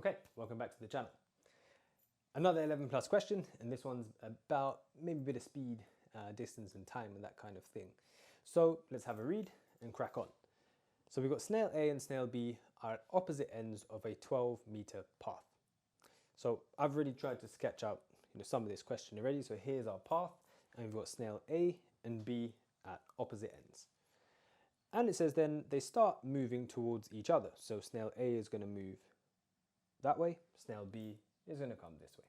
Okay, welcome back to the channel. Another 11 plus question, and this one's about maybe a bit of speed, distance and time and that kind of thing. So let's have a read and crack on. So we've got snail A and snail B are at opposite ends of a 12-meter path. So I've really tried to sketch out some of this question already. So here's our path, and we've got snail A and B at opposite ends. And it says then they start moving towards each other. So snail A is going to move that way, snail B is going to come this way.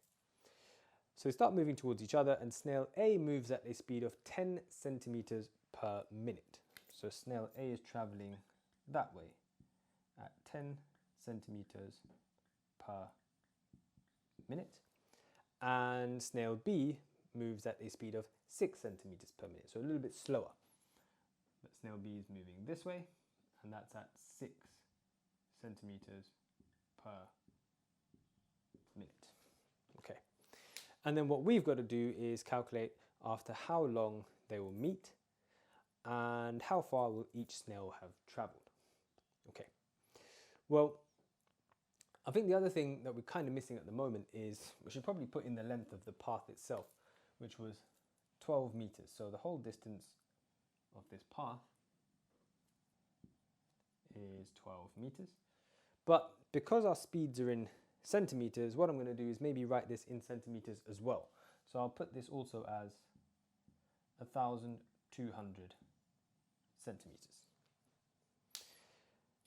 So they start moving towards each other, and snail A moves at a speed of 10 centimeters per minute. So snail A is traveling that way at 10 centimeters per minute, and snail B moves at a speed of 6 centimeters per minute, so a little bit slower. But snail B is moving this way, and that's at 6 centimeters per minute. Okay, and then what we've got to do is calculate after how long they will meet and how far will each snail have traveled. Okay, well, I think the other thing that we're kind of missing at the moment is we should probably put in the length of the path itself, which was 12 meters. So the whole distance of this path is 12 meters. But because our speeds are in centimeters, what I'm going to do is maybe write this in centimeters as well. So I'll put this also as 1,200 centimeters.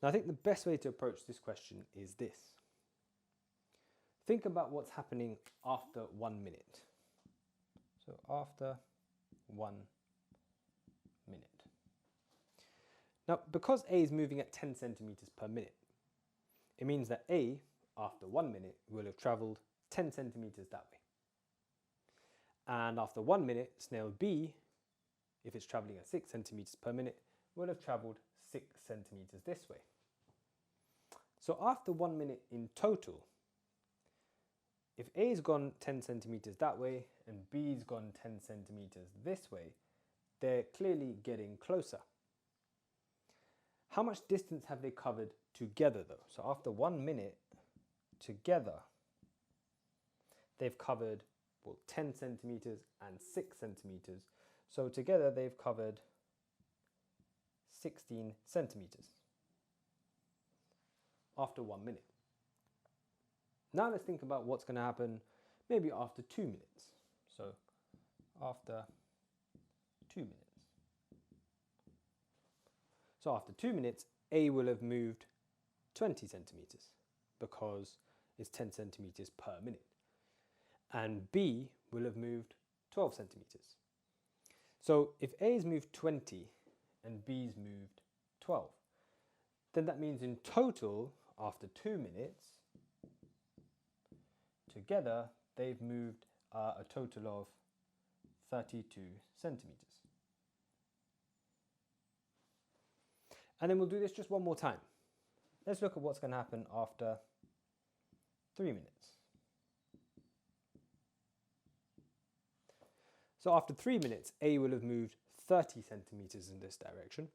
Now I think the best way to approach this question is this. Think about what's happening after 1 minute. So after 1 minute. Now, because A is moving at 10 centimeters per minute, it means that A, after 1 minute, will have traveled 10 centimeters that way. And after 1 minute, snail B, if it's traveling at 6 centimeters per minute, will have traveled 6 centimeters this way. So after 1 minute in total, if A's gone 10 centimeters that way and B's gone 10 centimeters this way, they're clearly getting closer. How much distance have they covered together though? So after 1 minute together, they've covered 10 centimeters and 6 centimeters. So together they've covered 16 centimeters after 1 minute. Now let's think about what's going to happen maybe after 2 minutes. So after 2 minutes. So after 2 minutes, A will have moved 20 centimeters because it's 10 centimeters per minute. And B will have moved 12 centimeters. So if A's moved 20 and B's moved 12, then that means in total, after 2 minutes, together they've moved a total of 32 centimeters. And then we'll do this just one more time. Let's look at what's going to happen after 3 minutes. So after 3 minutes, A will have moved 30 centimeters in this direction,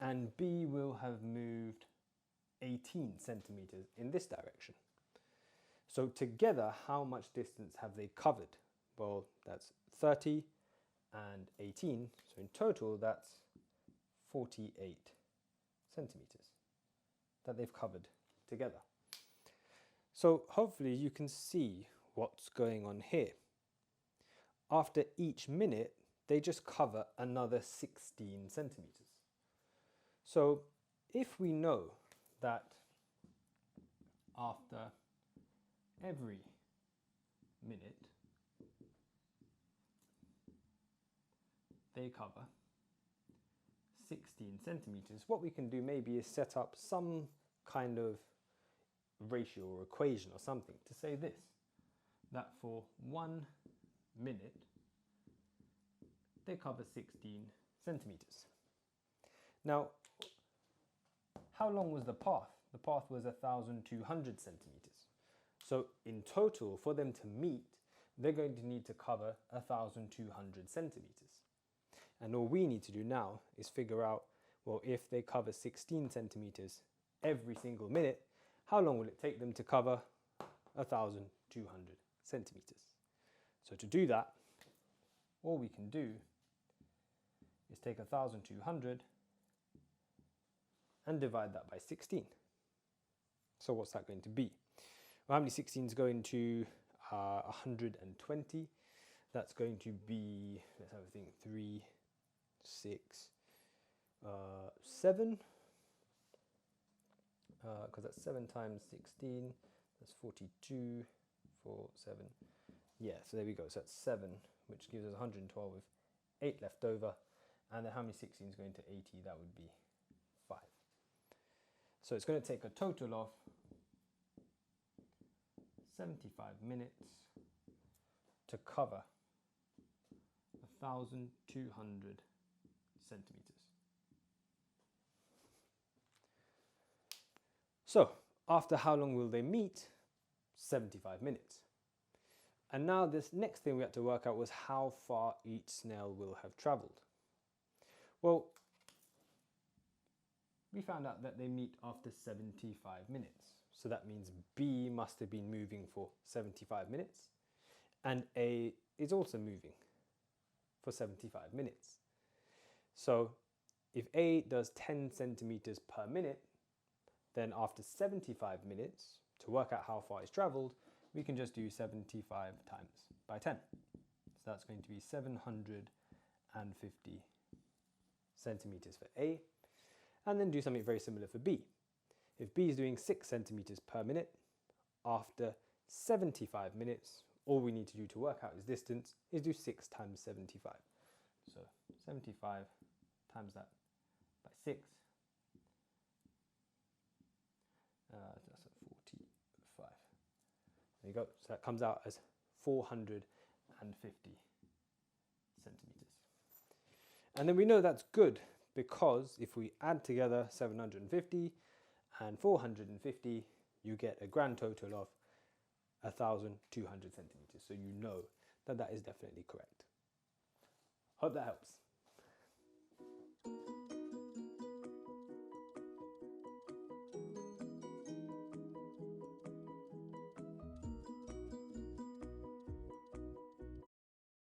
and B will have moved 18 centimeters in this direction. So together, how much distance have they covered? Well, that's 30 and 18. So in total, that's 48 centimeters that they've covered together. So hopefully you can see what's going on here. After each minute, they just cover another 16 centimeters. So if we know that after every minute they cover 16 centimeters, what we can do maybe is set up some kind of ratio or equation or something to say this, that for 1 minute they cover 16 centimeters. Now, how long was the path? The path was 1,200 centimeters. So in total, for them to meet, they're going to need to cover 1,200 centimeters. And all we need to do now is figure out, well, if they cover 16 centimeters every single minute, how long will it take them to cover 1,200 centimeters? So to do that, all we can do is take 1,200 and divide that by 16. So what's that going to be? Well, how many 16s go into 120? That's going to be, let's have a think, 3, 6, 7. Because that's 7 times 16, that's 42, 4, 7. Yeah, so there we go. So that's 7, which gives us 112 with 8 left over. And then how many 16s go into 80? That would be 5. So it's going to take a total of 75 minutes to cover 1,200 centimeters. So after how long will they meet? 75 minutes. And now this next thing we had to work out was how far each snail will have traveled. Well, we found out that they meet after 75 minutes. So that means B must have been moving for 75 minutes and A is also moving for 75 minutes. So if A does 10 centimeters per minute, then after 75 minutes, to work out how far it's traveled, we can just do 75 times by 10. So that's going to be 750 centimeters for A, and then do something very similar for B. If B is doing 6 centimeters per minute, after 75 minutes, all we need to do to work out his distance is do 6 times 75. So 75 times that by 6, that's at 45. There you go. So that comes out as 450 centimeters. And then we know that's good because if we add together 750 and 450, you get a grand total of 1,200 centimeters. So you know that that is definitely correct. Hope that helps.